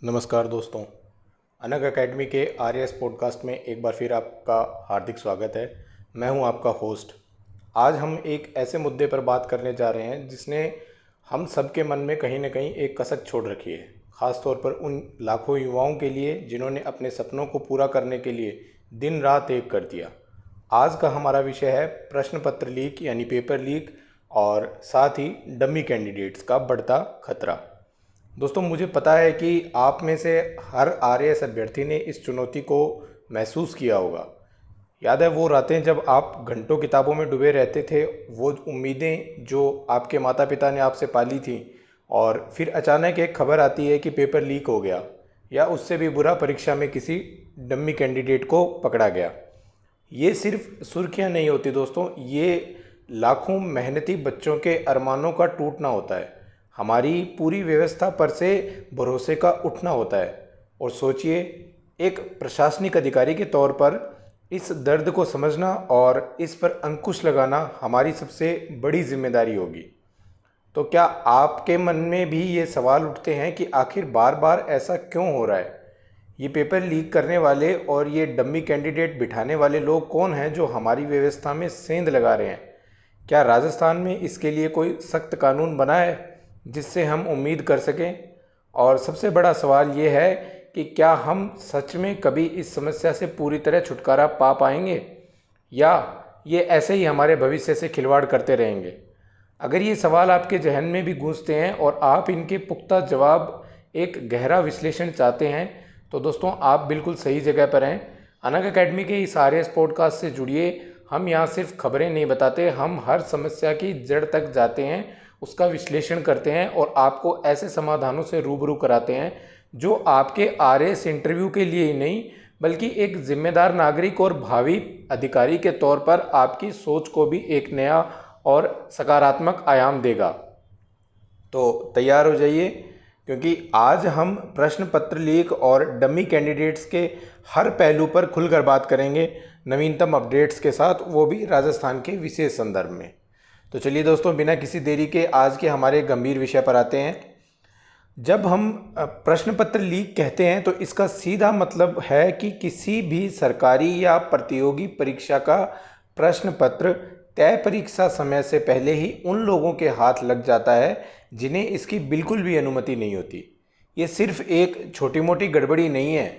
नमस्कार दोस्तों। अनग अकेडमी के आर एस पॉडकास्ट में एक बार फिर आपका हार्दिक स्वागत है। मैं हूं आपका होस्ट। आज हम एक ऐसे मुद्दे पर बात करने जा रहे हैं जिसने हम सबके मन में कहीं ना कहीं एक कसक छोड़ रखी है, ख़ास तौर पर उन लाखों युवाओं के लिए जिन्होंने अपने सपनों को पूरा करने के लिए दिन रात एक कर दिया। आज का हमारा विषय है प्रश्न पत्र लीक यानी पेपर लीक और साथ ही डमी कैंडिडेट्स का बढ़ता खतरा। दोस्तों, मुझे पता है कि आप में से हर आरएएस अभ्यर्थी ने इस चुनौती को महसूस किया होगा। याद है वो रातें जब आप घंटों किताबों में डूबे रहते थे, वो उम्मीदें जो आपके माता पिता ने आपसे पाली थी, और फिर अचानक एक खबर आती है कि पेपर लीक हो गया, या उससे भी बुरा परीक्षा में किसी डम्मी कैंडिडेट को पकड़ा गया। ये सिर्फ सुर्खियां नहीं होती दोस्तों, ये लाखों मेहनती बच्चों के अरमानों का टूटना होता है। हमारी पूरी व्यवस्था पर से भरोसे का उठना होता है। और सोचिए, एक प्रशासनिक अधिकारी के तौर पर इस दर्द को समझना और इस पर अंकुश लगाना हमारी सबसे बड़ी जिम्मेदारी होगी। तो क्या आपके मन में भी ये सवाल उठते हैं कि आखिर बार बार ऐसा क्यों हो रहा है? ये पेपर लीक करने वाले और ये डम्मी कैंडिडेट बिठाने वाले लोग कौन हैं जो हमारी व्यवस्था में सेंध लगा रहे हैं? क्या राजस्थान में इसके लिए कोई सख्त कानून बना है जिससे हम उम्मीद कर सकें? और सबसे बड़ा सवाल ये है कि क्या हम सच में कभी इस समस्या से पूरी तरह छुटकारा पा पाएंगे, या ये ऐसे ही हमारे भविष्य से खिलवाड़ करते रहेंगे? अगर ये सवाल आपके जहन में भी गूंजते हैं और आप इनके पुख्ता जवाब, एक गहरा विश्लेषण चाहते हैं, तो दोस्तों आप बिल्कुल सही जगह पर हैं। अनग अकेडमी के इस आरएएस पॉडकास्ट से जुड़िए। हम यहाँ सिर्फ खबरें नहीं बताते, हम हर समस्या की जड़ तक जाते हैं, उसका विश्लेषण करते हैं और आपको ऐसे समाधानों से रूबरू कराते हैं जो आपके आरएएस इंटरव्यू के लिए ही नहीं, बल्कि एक जिम्मेदार नागरिक और भावी अधिकारी के तौर पर आपकी सोच को भी एक नया और सकारात्मक आयाम देगा। तो तैयार हो जाइए, क्योंकि आज हम प्रश्न पत्र लीक और डमी कैंडिडेट्स के हर पहलू पर खुलकर बात करेंगे, नवीनतम अपडेट्स के साथ, वो भी राजस्थान के विशेष संदर्भ में। तो चलिए दोस्तों, बिना किसी देरी के आज के हमारे गंभीर विषय पर आते हैं। जब हम प्रश्न पत्र लीक कहते हैं तो इसका सीधा मतलब है कि किसी भी सरकारी या प्रतियोगी परीक्षा का प्रश्न पत्र तय परीक्षा समय से पहले ही उन लोगों के हाथ लग जाता है जिन्हें इसकी बिल्कुल भी अनुमति नहीं होती। ये सिर्फ एक छोटी मोटी गड़बड़ी नहीं है,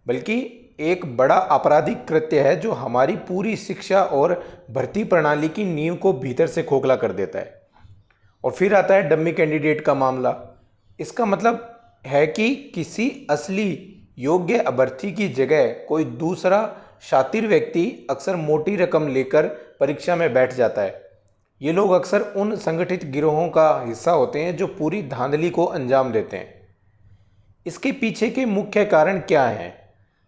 बल्कि एक बड़ा आपराधिक कृत्य है जो हमारी पूरी शिक्षा और भर्ती प्रणाली की नींव को भीतर से खोखला कर देता है। और फिर आता है डम्मी कैंडिडेट का मामला। इसका मतलब है कि किसी असली योग्य अभ्यर्थी की जगह कोई दूसरा शातिर व्यक्ति अक्सर मोटी रकम लेकर परीक्षा में बैठ जाता है। ये लोग अक्सर उन संगठित गिरोहों का हिस्सा होते हैं जो पूरी धांधली को अंजाम देते हैं। इसके पीछे के मुख्य कारण क्या हैं?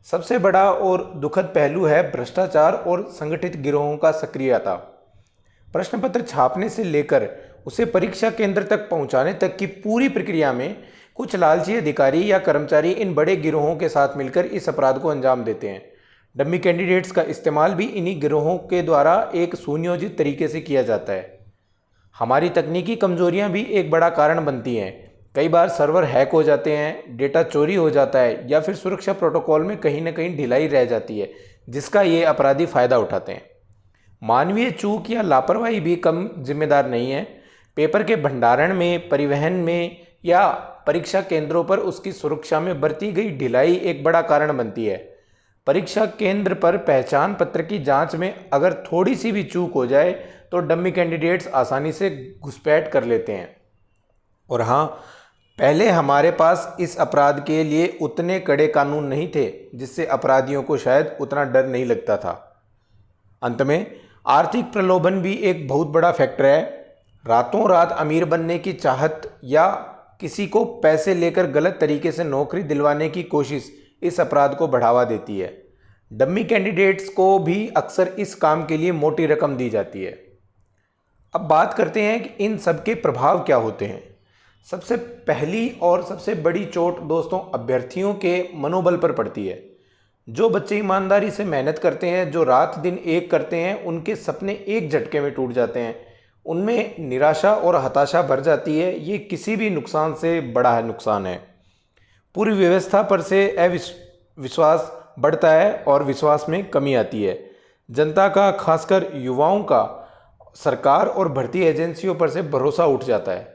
सबसे बड़ा और दुखद पहलू है भ्रष्टाचार और संगठित गिरोहों का सक्रियता। प्रश्न पत्र छापने से लेकर उसे परीक्षा केंद्र तक पहुंचाने तक की पूरी प्रक्रिया में कुछ लालची अधिकारी या कर्मचारी इन बड़े गिरोहों के साथ मिलकर इस अपराध को अंजाम देते हैं। डम्मी कैंडिडेट्स का इस्तेमाल भी इन्हीं गिरोहों के द्वारा एक सुनियोजित तरीके से किया जाता है। हमारी तकनीकी कमजोरियां भी एक बड़ा कारण बनती हैं। कई बार सर्वर हैक हो जाते हैं, डेटा चोरी हो जाता है, या फिर सुरक्षा प्रोटोकॉल में कहीं ना कहीं ढिलाई रह जाती है, जिसका ये अपराधी फ़ायदा उठाते हैं। मानवीय चूक या लापरवाही भी कम जिम्मेदार नहीं है। पेपर के भंडारण में, परिवहन में या परीक्षा केंद्रों पर उसकी सुरक्षा में बरती गई ढिलाई एक बड़ा कारण बनती है। परीक्षा केंद्र पर पहचान पत्र की जांच में अगर थोड़ी सी भी चूक हो जाए तो डम्मी कैंडिडेट्स आसानी से घुसपैठ कर लेते हैं। और हाँ, पहले हमारे पास इस अपराध के लिए उतने कड़े कानून नहीं थे, जिससे अपराधियों को शायद उतना डर नहीं लगता था। अंत में आर्थिक प्रलोभन भी एक बहुत बड़ा फैक्टर है। रातों रात अमीर बनने की चाहत या किसी को पैसे लेकर गलत तरीके से नौकरी दिलवाने की कोशिश इस अपराध को बढ़ावा देती है। डम्मी कैंडिडेट्स को भी अक्सर इस काम के लिए मोटी रकम दी जाती है। अब बात करते हैं कि इन सब के प्रभाव क्या होते हैं। सबसे पहली और सबसे बड़ी चोट दोस्तों अभ्यर्थियों के मनोबल पर पड़ती है। जो बच्चे ईमानदारी से मेहनत करते हैं, जो रात दिन एक करते हैं, उनके सपने एक झटके में टूट जाते हैं। उनमें निराशा और हताशा भर जाती है। ये किसी भी नुकसान से बड़ा नुकसान है। पूरी व्यवस्था पर से विश्वास बढ़ता है और विश्वास में कमी आती है। जनता का, खासकर युवाओं का, सरकार और भर्ती एजेंसियों पर से भरोसा उठ जाता है।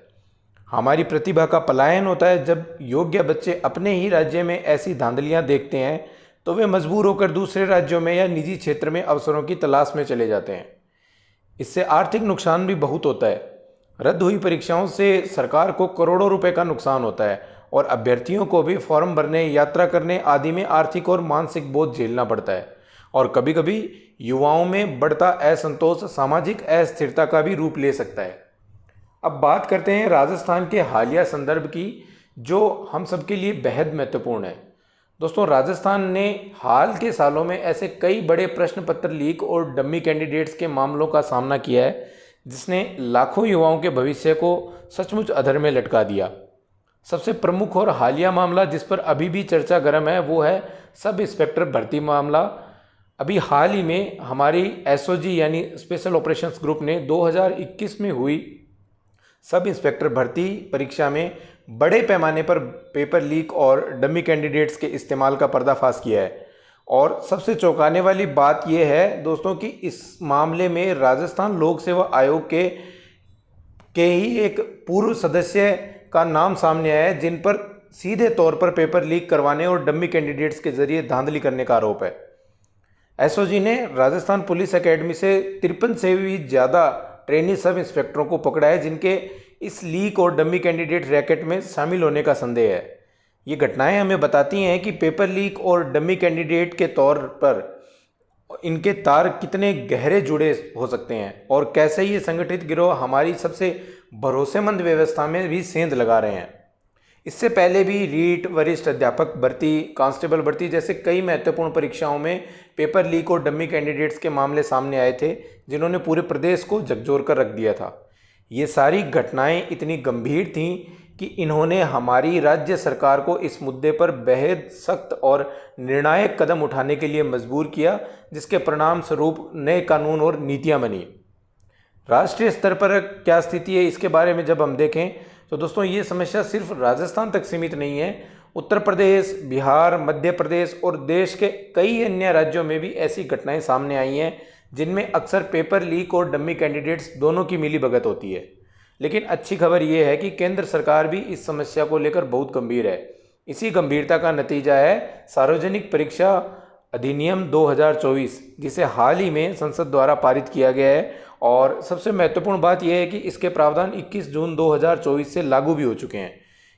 हमारी प्रतिभा का पलायन होता है। जब योग्य बच्चे अपने ही राज्य में ऐसी धांधलियां देखते हैं तो वे मजबूर होकर दूसरे राज्यों में या निजी क्षेत्र में अवसरों की तलाश में चले जाते हैं। इससे आर्थिक नुकसान भी बहुत होता है। रद्द हुई परीक्षाओं से सरकार को करोड़ों रुपए का नुकसान होता है और अभ्यर्थियों को भी फॉर्म भरने, यात्रा करने आदि में आर्थिक और मानसिक बोझ झेलना पड़ता है। और कभी कभी युवाओं में बढ़ता असंतोष सामाजिक अस्थिरता का भी रूप ले सकता है। अब बात करते हैं राजस्थान के हालिया संदर्भ की, जो हम सबके लिए बेहद महत्वपूर्ण है। दोस्तों, राजस्थान ने हाल के सालों में ऐसे कई बड़े प्रश्न पत्र लीक और डमी कैंडिडेट्स के मामलों का सामना किया है जिसने लाखों युवाओं के भविष्य को सचमुच अधर में लटका दिया। सबसे प्रमुख और हालिया मामला जिस पर अभी भी चर्चा गर्म है वो है सब इंस्पेक्टर भर्ती मामला। अभी हाल ही में हमारी एसओजी यानी स्पेशल ऑपरेशंस ग्रुप ने 2021 में हुई सब इंस्पेक्टर भर्ती परीक्षा में बड़े पैमाने पर पेपर लीक और डमी कैंडिडेट्स के इस्तेमाल का पर्दाफाश किया है। और सबसे चौंकाने वाली बात यह है दोस्तों कि इस मामले में राजस्थान लोक सेवा आयोग के ही एक पूर्व सदस्य का नाम सामने आया है जिन पर सीधे तौर पर पेपर लीक करवाने और डमी कैंडिडेट्स के जरिए धांधली करने का आरोप है। एसओजी ने राजस्थान पुलिस एकेडमी से 53 से भी ज़्यादा ट्रेनी सब इंस्पेक्टरों को पकड़ा है जिनके इस लीक और डमी कैंडिडेट रैकेट में शामिल होने का संदेह है। ये घटनाएं हमें बताती हैं कि पेपर लीक और डमी कैंडिडेट के तौर पर इनके तार कितने गहरे जुड़े हो सकते हैं और कैसे ये संगठित गिरोह हमारी सबसे भरोसेमंद व्यवस्था में भी सेंध लगा रहे हैं। इससे पहले भी रीट, वरिष्ठ अध्यापक भर्ती, कांस्टेबल भर्ती जैसे कई महत्वपूर्ण परीक्षाओं में पेपर लीक और डमी कैंडिडेट्स के मामले सामने आए थे जिन्होंने पूरे प्रदेश को झकझोर कर रख दिया था। ये सारी घटनाएं इतनी गंभीर थीं कि इन्होंने हमारी राज्य सरकार को इस मुद्दे पर बेहद सख्त और निर्णायक कदम उठाने के लिए मजबूर किया, जिसके परिणाम स्वरूप नए कानून और नीतियां बनी। राष्ट्रीय स्तर पर क्या स्थिति है इसके बारे में जब हम देखें तो दोस्तों ये समस्या सिर्फ राजस्थान तक सीमित नहीं है। उत्तर प्रदेश, बिहार, मध्य प्रदेश और देश के कई अन्य राज्यों में भी ऐसी घटनाएं सामने आई हैं जिनमें अक्सर पेपर लीक और डमी कैंडिडेट्स दोनों की मिलीभगत होती है। लेकिन अच्छी खबर यह है कि केंद्र सरकार भी इस समस्या को लेकर बहुत गंभीर है। इसी गंभीरता का नतीजा है सार्वजनिक परीक्षा अधिनियम 2024 जिसे हाल ही में संसद द्वारा पारित किया गया है। और सबसे महत्वपूर्ण बात यह है कि इसके प्रावधान 21 जून 2024 से लागू भी हो चुके हैं।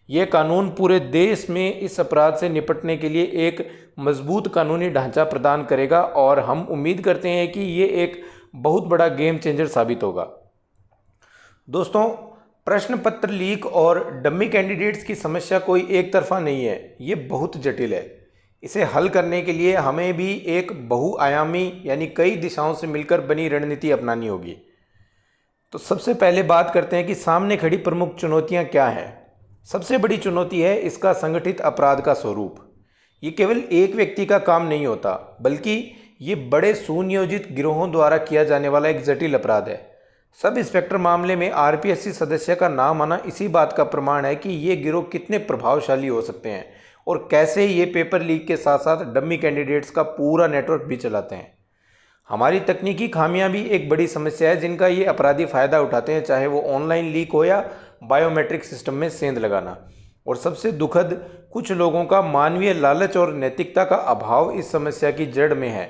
ये कानून पूरे देश में इस अपराध से निपटने के लिए एक मजबूत कानूनी ढांचा प्रदान करेगा और हम उम्मीद करते हैं कि ये एक बहुत बड़ा गेम चेंजर साबित होगा। दोस्तों, प्रश्न पत्र लीक और डमी कैंडिडेट्स की समस्या कोई एक तरफा नहीं है, ये बहुत जटिल है। इसे हल करने के लिए हमें भी एक बहुआयामी यानी कई दिशाओं से मिलकर बनी रणनीति अपनानी होगी। तो सबसे पहले बात करते हैं कि सामने खड़ी प्रमुख चुनौतियां क्या हैं। सबसे बड़ी चुनौती है इसका संगठित अपराध का स्वरूप। ये केवल एक व्यक्ति का काम नहीं होता, बल्कि ये बड़े सुनियोजित गिरोहों द्वारा किया जाने वाला एक जटिल अपराध है। सब इंस्पेक्टर मामले में आरपीएससी सदस्य का नाम आना इसी बात का प्रमाण है कि ये गिरोह कितने प्रभावशाली हो सकते हैं और कैसे ये पेपर लीक के साथ साथ डमी कैंडिडेट्स का पूरा नेटवर्क भी चलाते हैं। हमारी तकनीकी खामियां भी एक बड़ी समस्या है जिनका ये अपराधी फ़ायदा उठाते हैं, चाहे वो ऑनलाइन लीक हो या बायोमेट्रिक सिस्टम में सेंध लगाना। और सबसे दुखद, कुछ लोगों का मानवीय लालच और नैतिकता का अभाव इस समस्या की जड़ में है।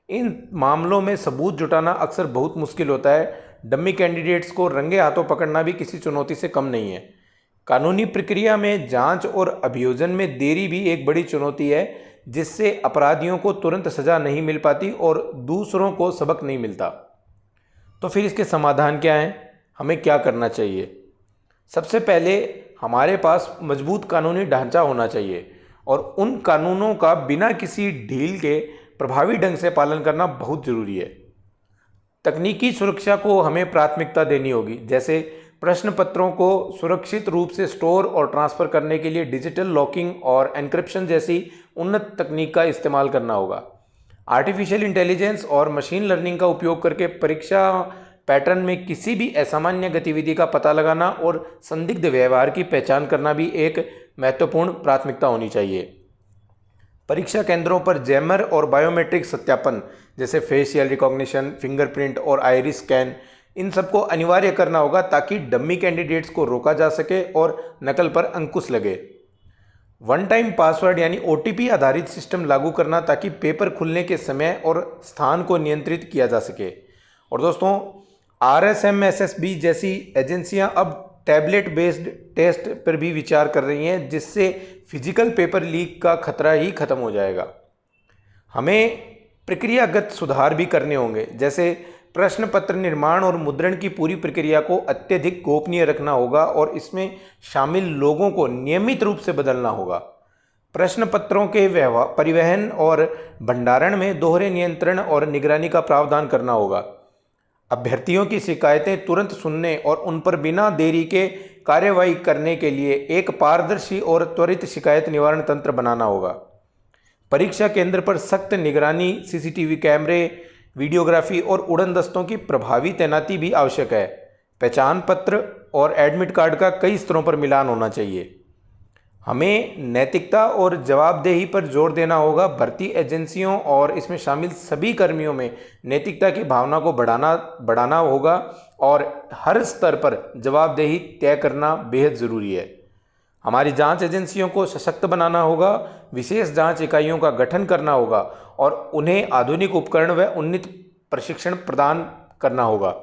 इन मामलों में सबूत जुटाना अक्सर बहुत मुश्किल होता है। डमी कैंडिडेट्स को रंगे हाथों पकड़ना भी किसी चुनौती से कम नहीं है। कानूनी प्रक्रिया में जांच और अभियोजन में देरी भी एक बड़ी चुनौती है, जिससे अपराधियों को तुरंत सजा नहीं मिल पाती और दूसरों को सबक नहीं मिलता। तो फिर इसके समाधान क्या हैं? हमें क्या करना चाहिए? सबसे पहले हमारे पास मजबूत कानूनी ढांचा होना चाहिए और उन कानूनों का बिना किसी ढील के प्रभावी ढंग से पालन करना बहुत ज़रूरी है। तकनीकी सुरक्षा को हमें प्राथमिकता देनी होगी, जैसे प्रश्न पत्रों को सुरक्षित रूप से स्टोर और ट्रांसफ़र करने के लिए डिजिटल लॉकिंग और एन्क्रिप्शन जैसी उन्नत तकनीक का इस्तेमाल करना होगा। आर्टिफिशियल इंटेलिजेंस और मशीन लर्निंग का उपयोग करके परीक्षा पैटर्न में किसी भी असामान्य गतिविधि का पता लगाना और संदिग्ध व्यवहार की पहचान करना भी एक महत्वपूर्ण प्राथमिकता होनी चाहिए। परीक्षा केंद्रों पर जैमर और बायोमेट्रिक सत्यापन जैसे फेशियल रिकॉग्निशन, फिंगरप्रिंट और आइरिस स्कैन, इन सबको अनिवार्य करना होगा ताकि डम्मी कैंडिडेट्स को रोका जा सके और नकल पर अंकुश लगे। वन टाइम पासवर्ड यानी OTP आधारित सिस्टम लागू करना ताकि पेपर खुलने के समय और स्थान को नियंत्रित किया जा सके। और दोस्तों, RSMSSB जैसी एजेंसियां अब टैबलेट बेस्ड टेस्ट पर भी विचार कर रही हैं, जिससे फिजिकल पेपर लीक का खतरा ही खत्म हो जाएगा। हमें प्रक्रियागत सुधार भी करने होंगे, जैसे प्रश्न पत्र निर्माण और मुद्रण की पूरी प्रक्रिया को अत्यधिक गोपनीय रखना होगा और इसमें शामिल लोगों को नियमित रूप से बदलना होगा। प्रश्न पत्रों के परिवहन और भंडारण में दोहरे नियंत्रण और निगरानी का प्रावधान करना होगा। अभ्यर्थियों की शिकायतें तुरंत सुनने और उन पर बिना देरी के कार्यवाही करने के लिए एक पारदर्शी और त्वरित शिकायत निवारण तंत्र बनाना होगा। परीक्षा केंद्र पर सख्त निगरानी, CCTV कैमरे, वीडियोग्राफी और उड़न दस्तों की प्रभावी तैनाती भी आवश्यक है। पहचान पत्र और एडमिट कार्ड का कई स्तरों पर मिलान होना चाहिए। हमें नैतिकता और जवाबदेही पर जोर देना होगा। भर्ती एजेंसियों और इसमें शामिल सभी कर्मियों में नैतिकता की भावना को बढ़ाना होगा और हर स्तर पर जवाबदेही तय करना बेहद ज़रूरी है। हमारी जांच एजेंसियों को सशक्त बनाना होगा, विशेष जांच इकाइयों का गठन करना होगा और उन्हें आधुनिक उपकरण व उन्नत प्रशिक्षण प्रदान करना होगा।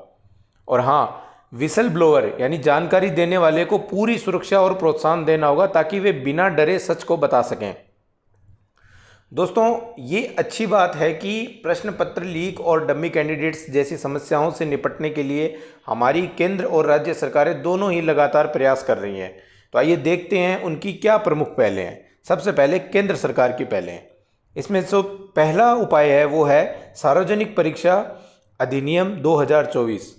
और हाँ, विसल ब्लोअर यानी जानकारी देने वाले को पूरी सुरक्षा और प्रोत्साहन देना होगा ताकि वे बिना डरे सच को बता सकें। दोस्तों, ये अच्छी बात है कि प्रश्न पत्र लीक और डमी कैंडिडेट्स जैसी समस्याओं से निपटने के लिए हमारी केंद्र और राज्य सरकारें दोनों ही लगातार प्रयास कर रही हैं। तो आइए देखते हैं उनकी क्या प्रमुख पहलें हैं। सबसे पहले केंद्र सरकार की पहलें। इसमें जो पहला उपाय है वो है सार्वजनिक परीक्षा अधिनियम 2024।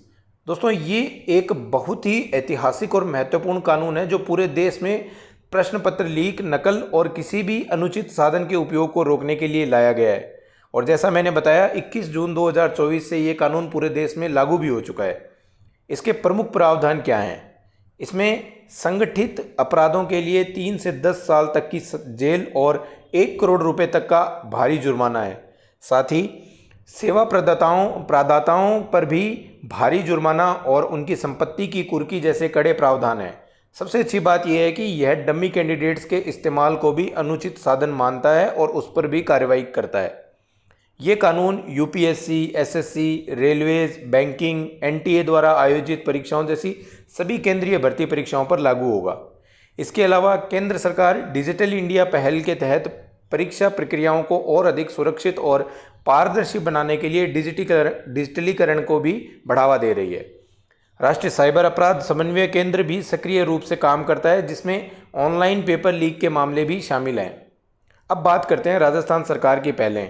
दोस्तों, ये एक बहुत ही ऐतिहासिक और महत्वपूर्ण कानून है जो पूरे देश में प्रश्न पत्र लीक, नकल और किसी भी अनुचित साधन के उपयोग को रोकने के लिए लाया गया है। और जैसा मैंने बताया, 21 जून 2024 से ये कानून पूरे देश में लागू भी हो चुका है। इसके प्रमुख प्रावधान क्या हैं? इसमें संगठित अपराधों के लिए 3 से 10 साल तक की जेल और 1 करोड़ रुपए तक का भारी जुर्माना है। साथ ही सेवा प्रदाताओं पर भी भारी जुर्माना और उनकी संपत्ति की कुर्की जैसे कड़े प्रावधान हैं। सबसे अच्छी बात यह है कि यह डमी कैंडिडेट्स के इस्तेमाल को भी अनुचित साधन मानता है और उस पर भी कार्रवाई करता है। ये कानून UPSC, SSC, railways, banking, NTA द्वारा आयोजित परीक्षाओं जैसी सभी केंद्रीय भर्ती परीक्षाओं पर लागू होगा। इसके अलावा केंद्र सरकार डिजिटल इंडिया पहल के तहत परीक्षा प्रक्रियाओं को और अधिक सुरक्षित और पारदर्शी बनाने के लिए डिजिटलीकरण को भी बढ़ावा दे रही है। राष्ट्रीय साइबर अपराध समन्वय केंद्र भी सक्रिय रूप से काम करता है, जिसमें ऑनलाइन पेपर लीक के मामले भी शामिल हैं। अब बात करते हैं राजस्थान सरकार की पहलें।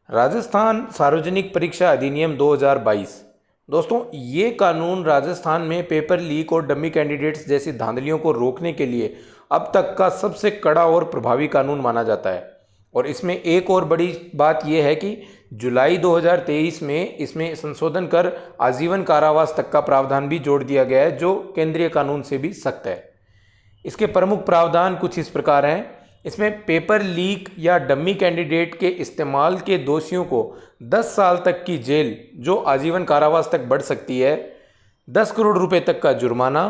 राजस्थान सार्वजनिक परीक्षा अधिनियम 2022। दोस्तों, ये कानून राजस्थान में पेपर लीक और डमी कैंडिडेट्स जैसी धांधलियों को रोकने के लिए अब तक का सबसे कड़ा और प्रभावी कानून माना जाता है। और इसमें एक और बड़ी बात यह है कि जुलाई 2023 में इसमें संशोधन कर आजीवन कारावास तक का प्रावधान भी जोड़ दिया गया है, जो केंद्रीय कानून से भी सख्त है। इसके प्रमुख प्रावधान कुछ इस प्रकार हैं। इसमें पेपर लीक या डमी कैंडिडेट के इस्तेमाल के दोषियों को 10 साल तक की जेल, जो आजीवन कारावास तक बढ़ सकती है, 10 करोड़ रुपए तक का जुर्माना,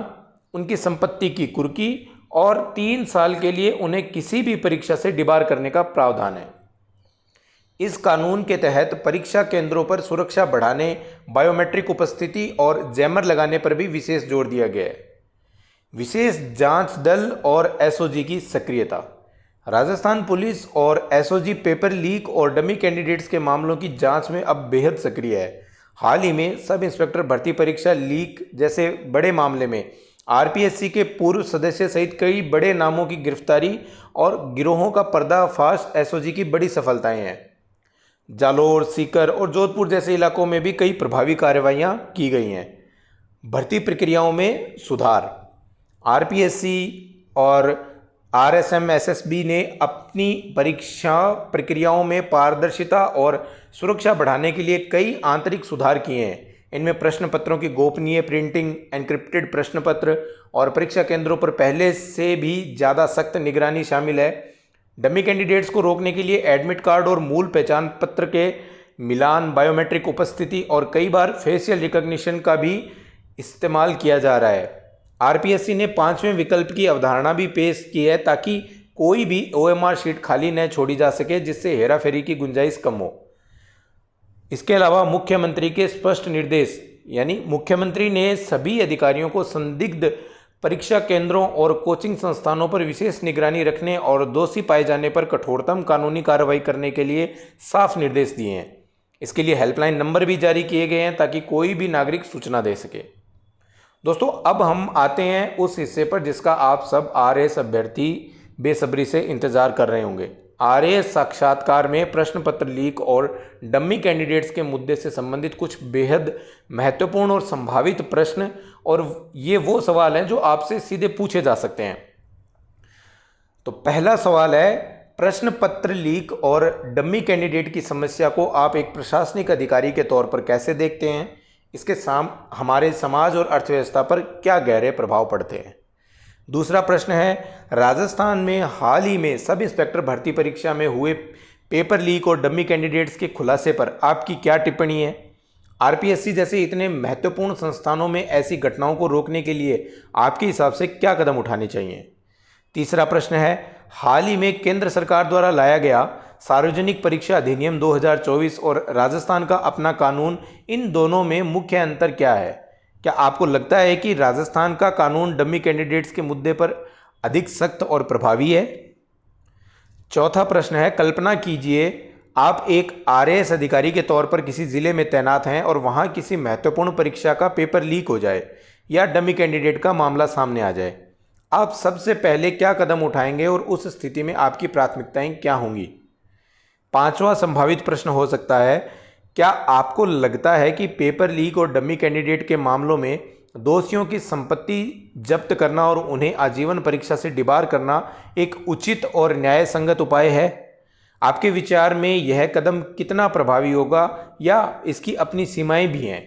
उनकी संपत्ति की कुर्की और 3 साल के लिए उन्हें किसी भी परीक्षा से डिबार करने का प्रावधान है। इस कानून के तहत परीक्षा केंद्रों पर सुरक्षा बढ़ाने, बायोमेट्रिक उपस्थिति और जैमर लगाने पर भी विशेष जोर दिया गया है। विशेष जांच दल और SOG की सक्रियता। राजस्थान पुलिस और SOG पेपर लीक और डमी कैंडिडेट्स के मामलों की जांच में अब बेहद सक्रिय है। हाल ही में सब इंस्पेक्टर भर्ती परीक्षा लीक जैसे बड़े मामले में RPSC के पूर्व सदस्य सहित कई बड़े नामों की गिरफ्तारी और गिरोहों का पर्दाफाश SOG की बड़ी सफलताएं हैं। जालोर, सीकर और जोधपुर जैसे इलाकों में भी कई प्रभावी कार्रवाइयां की गई हैं। भर्ती प्रक्रियाओं में सुधार। RPSC और RSMSSB ने अपनी परीक्षा प्रक्रियाओं में पारदर्शिता और सुरक्षा बढ़ाने के लिए कई आंतरिक सुधार किए हैं। इनमें प्रश्न पत्रों की गोपनीय प्रिंटिंग, एन्क्रिप्टेड प्रश्न पत्र और परीक्षा केंद्रों पर पहले से भी ज़्यादा सख्त निगरानी शामिल है। डमी कैंडिडेट्स को रोकने के लिए एडमिट कार्ड और मूल पहचान पत्र के मिलान, बायोमेट्रिक उपस्थिति और कई बार फेशियल रिकॉग्निशन का भी इस्तेमाल किया जा रहा है। आरपीएससी ने 5वें विकल्प की अवधारणा भी पेश की है ताकि कोई भी ओएमआर शीट खाली न छोड़ी जा सके, जिससे हेराफेरी की गुंजाइश कम हो। इसके अलावा मुख्यमंत्री के स्पष्ट निर्देश, यानी मुख्यमंत्री ने सभी अधिकारियों को संदिग्ध परीक्षा केंद्रों और कोचिंग संस्थानों पर विशेष निगरानी रखने और दोषी पाए जाने पर कठोरतम कानूनी कार्रवाई करने के लिए साफ निर्देश दिए हैं। इसके लिए हेल्पलाइन नंबर भी जारी किए गए हैं ताकि कोई भी नागरिक सूचना दे सके। दोस्तों, अब हम आते हैं उस हिस्से पर जिसका आप सब आरएएस अभ्यर्थी बेसब्री से इंतजार कर रहे होंगे। आरएएस साक्षात्कार में प्रश्न पत्र लीक और डम्मी कैंडिडेट्स के मुद्दे से संबंधित कुछ बेहद महत्वपूर्ण और संभावित प्रश्न, और ये वो सवाल हैं जो आपसे सीधे पूछे जा सकते हैं। तो पहला सवाल है, प्रश्न पत्र लीक और डम्मी कैंडिडेट की समस्या को आप एक प्रशासनिक अधिकारी के तौर पर कैसे देखते हैं? इसके हमारे समाज और अर्थव्यवस्था पर क्या गहरे प्रभाव पड़ते हैं? दूसरा प्रश्न है, राजस्थान में हाल ही में सब इंस्पेक्टर भर्ती परीक्षा में हुए पेपर लीक और डम्मी कैंडिडेट्स के खुलासे पर आपकी क्या टिप्पणी है? आरपीएससी जैसे इतने महत्वपूर्ण संस्थानों में ऐसी घटनाओं को रोकने के लिए आपके हिसाब से क्या कदम उठाने चाहिए? तीसरा प्रश्न है, हाल ही में केंद्र सरकार द्वारा लाया गया सार्वजनिक परीक्षा अधिनियम 2024 और राजस्थान का अपना कानून, इन दोनों में मुख्य अंतर क्या है? क्या आपको लगता है कि राजस्थान का कानून डमी कैंडिडेट्स के मुद्दे पर अधिक सख्त और प्रभावी है? चौथा प्रश्न है, कल्पना कीजिए आप एक आरएएस अधिकारी के तौर पर किसी जिले में तैनात हैं और वहां किसी महत्वपूर्ण परीक्षा का पेपर लीक हो जाए या डमी कैंडिडेट का मामला सामने आ जाए। आप सबसे पहले क्या कदम उठाएंगे और उस स्थिति में आपकी प्राथमिकताएं क्या होंगी? पांचवा संभावित प्रश्न हो सकता है, क्या आपको लगता है कि पेपर लीक और डमी कैंडिडेट के मामलों में दोषियों की संपत्ति जब्त करना और उन्हें आजीवन परीक्षा से डिबार करना एक उचित और न्यायसंगत उपाय है? आपके विचार में यह कदम कितना प्रभावी होगा या इसकी अपनी सीमाएं भी हैं?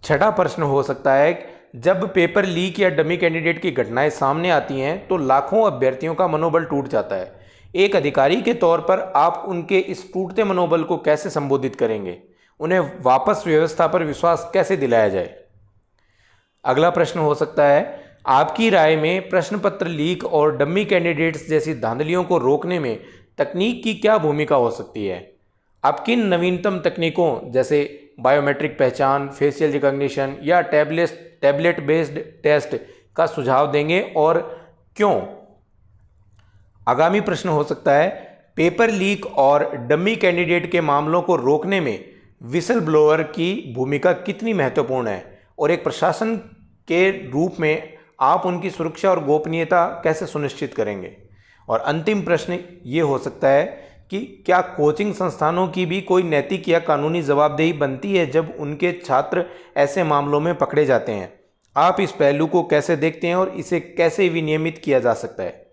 छठा प्रश्न हो सकता है, जब पेपर लीक या डमी कैंडिडेट की घटनाएं सामने आती हैं तो लाखों अभ्यर्थियों का मनोबल टूट जाता है। एक अधिकारी के तौर पर आप उनके इस टूटते मनोबल को कैसे संबोधित करेंगे? उन्हें वापस व्यवस्था पर विश्वास कैसे दिलाया जाए? अगला प्रश्न हो सकता है, आपकी राय में प्रश्न पत्र लीक और डम्मी कैंडिडेट्स जैसी धांधलियों को रोकने में तकनीक की क्या भूमिका हो सकती है? आप किन नवीनतम तकनीकों जैसे बायोमेट्रिक पहचान, फेशियल रिकॉग्निशन या टैबलेट बेस्ड टेस्ट का सुझाव देंगे और क्यों? आगामी प्रश्न हो सकता है, पेपर लीक और डम्मी कैंडिडेट के मामलों को रोकने में विसल ब्लोअर की भूमिका कितनी महत्वपूर्ण है और एक प्रशासन के रूप में आप उनकी सुरक्षा और गोपनीयता कैसे सुनिश्चित करेंगे? और अंतिम प्रश्न ये हो सकता है कि क्या कोचिंग संस्थानों की भी कोई नैतिक या कानूनी जवाबदेही बनती है जब उनके छात्र ऐसे मामलों में पकड़े जाते हैं? आप इस पहलू को कैसे देखते हैं और इसे कैसे विनियमित किया जा सकता है?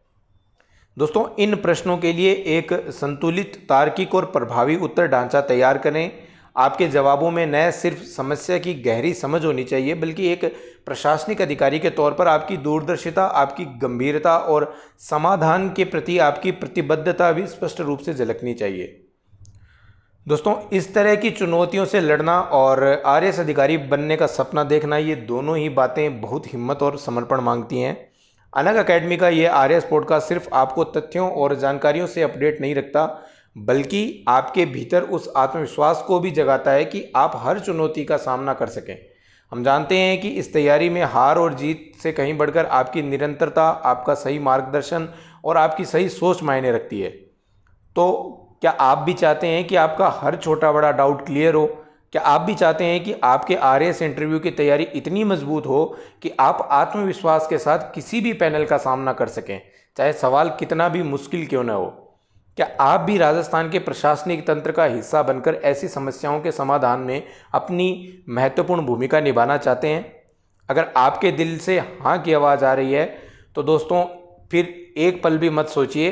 दोस्तों, इन प्रश्नों के लिए एक संतुलित, तार्किक और प्रभावी उत्तर ढांचा तैयार करें। आपके जवाबों में न सिर्फ समस्या की गहरी समझ होनी चाहिए बल्कि एक प्रशासनिक अधिकारी के तौर पर आपकी दूरदर्शिता, आपकी गंभीरता और समाधान के प्रति आपकी प्रतिबद्धता भी स्पष्ट रूप से झलकनी चाहिए। दोस्तों, इस तरह की चुनौतियों से लड़ना और आरएएस अधिकारी बनने का सपना देखना, ये दोनों ही बातें बहुत हिम्मत और समर्पण मांगती हैं। अनग अकेडमी का ये आरएएस पॉडकास्ट सिर्फ आपको तथ्यों और जानकारियों से अपडेट नहीं रखता बल्कि आपके भीतर उस आत्मविश्वास को भी जगाता है कि आप हर चुनौती का सामना कर सकें। हम जानते हैं कि इस तैयारी में हार और जीत से कहीं बढ़कर आपकी निरंतरता, आपका सही मार्गदर्शन और आपकी सही सोच मायने रखती है। तो क्या आप भी चाहते हैं कि आपका हर छोटा बड़ा डाउट क्लियर हो? क्या आप भी चाहते हैं कि आपके आरएएस इंटरव्यू की तैयारी इतनी मजबूत हो कि आप आत्मविश्वास के साथ किसी भी पैनल का सामना कर सकें, चाहे सवाल कितना भी मुश्किल क्यों न हो? क्या आप भी राजस्थान के प्रशासनिक तंत्र का हिस्सा बनकर ऐसी समस्याओं के समाधान में अपनी महत्वपूर्ण भूमिका निभाना चाहते हैं? अगर आपके दिल से हाँ की आवाज़ आ रही है तो दोस्तों फिर एक पल भी मत सोचिए,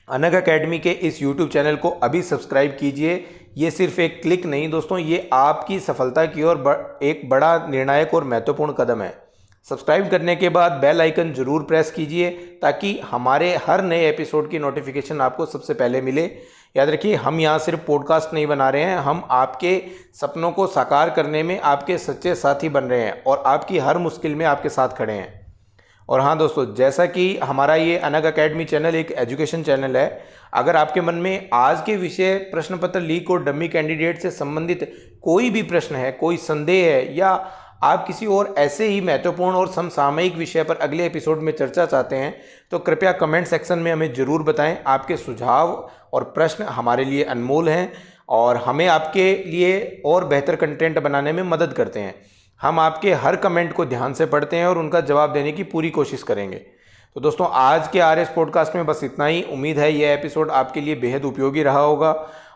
अनग अकेडमी के इस YouTube चैनल को अभी सब्सक्राइब कीजिए। ये सिर्फ एक क्लिक नहीं दोस्तों, ये आपकी सफलता की ओर एक बड़ा निर्णायक और महत्वपूर्ण कदम है। सब्सक्राइब करने के बाद बेल आइकन जरूर प्रेस कीजिए ताकि हमारे हर नए एपिसोड की नोटिफिकेशन आपको सबसे पहले मिले। याद रखिए, हम यहाँ सिर्फ पॉडकास्ट नहीं बना रहे हैं, हम आपके सपनों को साकार करने में आपके सच्चे साथी बन रहे हैं और आपकी हर मुश्किल में आपके साथ खड़े हैं। और हाँ दोस्तों, जैसा कि हमारा ये अनग अकेडमी चैनल एक एजुकेशन चैनल है, अगर आपके मन में आज के विषय प्रश्न पत्र लीक और डमी कैंडिडेट से संबंधित कोई भी प्रश्न है, कोई संदेह है, या आप किसी और ऐसे ही महत्वपूर्ण और समसामयिक विषय पर अगले एपिसोड में चर्चा चाहते हैं, तो कृपया कमेंट सेक्शन में हमें ज़रूर बताएं। आपके सुझाव और प्रश्न हमारे लिए अनमोल हैं और हमें आपके लिए और बेहतर कंटेंट बनाने में मदद करते हैं। हम आपके हर कमेंट को ध्यान से पढ़ते हैं और उनका जवाब देने की पूरी कोशिश करेंगे। तो दोस्तों, आज के आरएस पॉडकास्ट में बस इतना ही। उम्मीद है यह एपिसोड आपके लिए बेहद उपयोगी रहा होगा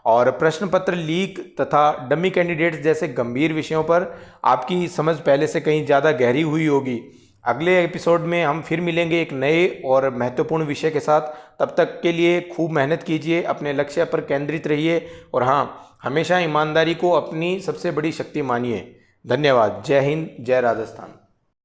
और प्रश्न पत्र लीक तथा डमी कैंडिडेट्स जैसे गंभीर विषयों पर आपकी समझ पहले से कहीं ज़्यादा गहरी हुई होगी। अगले एपिसोड में हम फिर मिलेंगे एक नए और महत्वपूर्ण विषय के साथ। तब तक के लिए खूब मेहनत कीजिए, अपने लक्ष्य पर केंद्रित रहिए और हाँ, हमेशा ईमानदारी को अपनी सबसे बड़ी शक्ति मानिए। धन्यवाद। जय हिंद, जय राजस्थान।